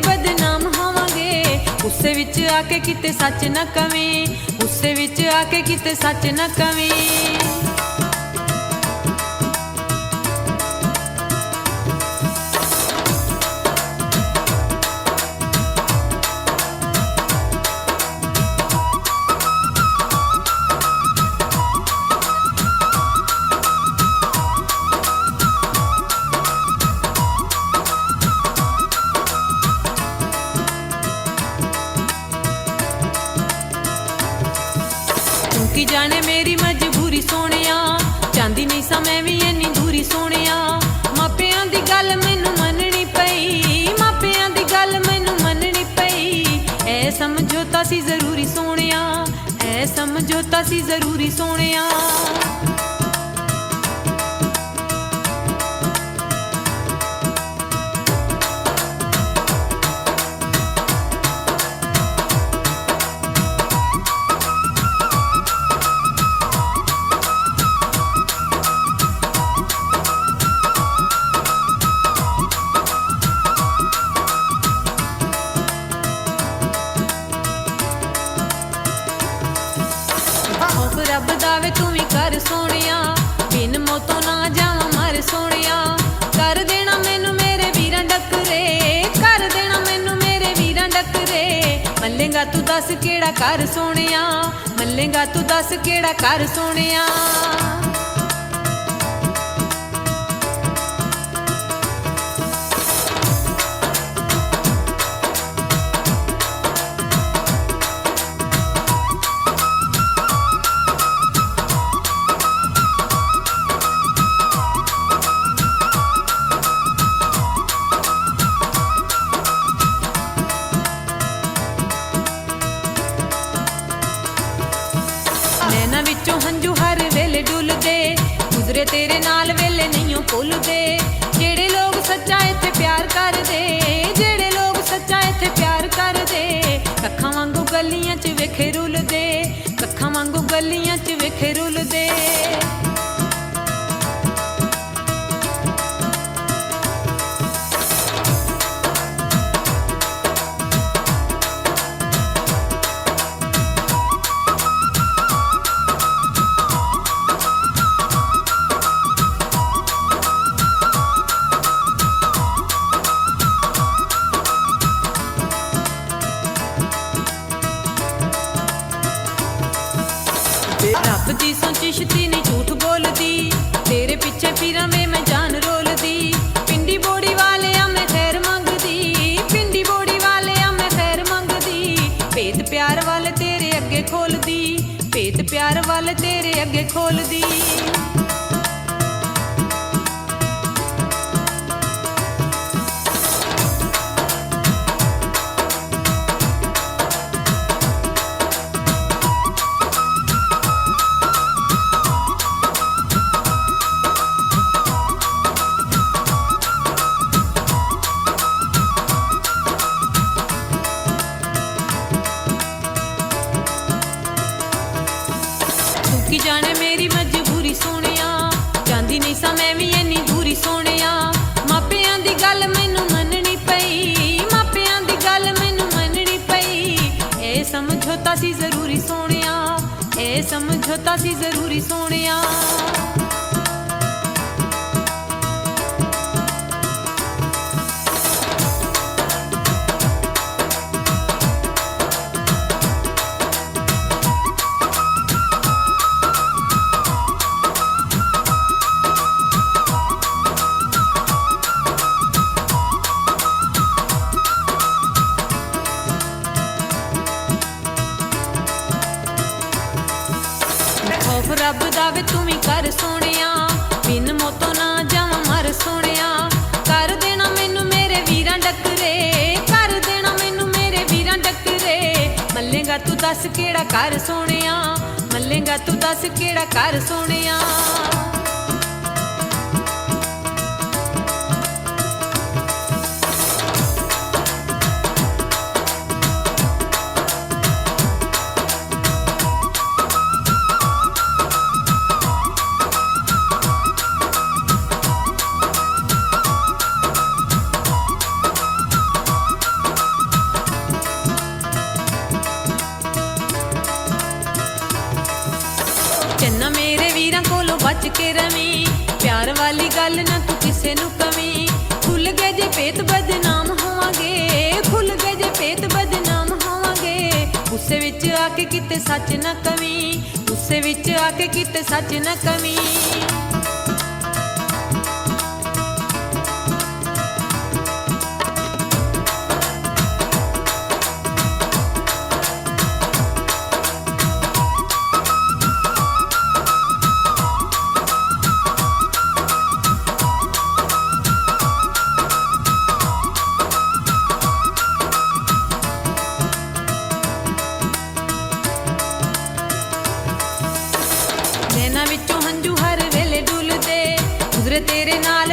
बदनाम होवांगे। गुस्से विच आके किते सच ना कवें, गुस्से विच आके किते सच ना कवें। की जाने मेरी मजबूरी सोनिया, चाहती नहीं सा मैं भी इन्नी दूरी सोनिया। मापियां दी गल मैनू मननी पई, मापियां दी गल मैनू मननी पई। ऐ समझौता सी जरूरी सोनिया, ऐ समझौता सी जरूरी सोनिया। रब दावे तू भी कर सोनिया, बिन मौतों ना जावां मर सोनिया। कर देना मैनू मेरे वीरां डकरे, कर देना मैनू मेरे वीरां डकरे। मल्लेगा तू दस केड़ा कर सोनिया, मल्लेगा तू दस केड़ा कर सोनिया। नैना विचों हंझू हर वेले डुलदे, गुजरे तेरे नाल वेले नहीं भुलदे। जेड़े लोग सच्चा इत्थे प्यार करदे, जेड़े लोग सच्चा इत्थे प्यार करदे। कक्खां वांगू गलियां च वेखे रुलदे, कक्खां वांगू गलियां च वेखे रुलदे। रब दी सोचिश्ती नहीं झूठ बोलदी, तेरे पीछे फिरां वे मैं जान रोलदी। पिंडी बोड़ी वाले मैं खैर मंगदी, पिंडी बोड़ी वाले मैं खैर मंगदी। भेत प्यार वाले तेरे अगे खोलदी, भेत प्यार वाले तेरे अगे खोलदी। की जाने मेरी मजबूरी सोनिया, चाहती नहीं सा मैं भी इन्नी दूरी सोनिया। मापियां दी गल मैनू मननी पई, मापियां दी गल मैनू मननी पई। ए समझौता सी जरूरी सोनिया, ए समझौता सी जरूरी सोनिया। खौफ रब दावे तू भी कर सोनिया, बिन मौतों ना जावां मर सोनिया। कर देना मैनू मेरे वीरां डकरे, कर देना मैनू मेरे वीरां डकरे। मल्लेगा तू दस केड़ा कर सोनिया, मल्लेगा तू दस केड़ा कर सोनिया। बच के रवी, प्यार वाली गल ना तू किसे नू कवी। खुल गए जे पेत बदनाम होवांगे, खुल गए जे पेत बदनाम होवांगे। गुस्से विच आके किते सच ना कवी, गुस्से विच आके किते सच ना कवी। नैना विचों हंझू हर वेले डुलदे, गुजरे तेरे नाल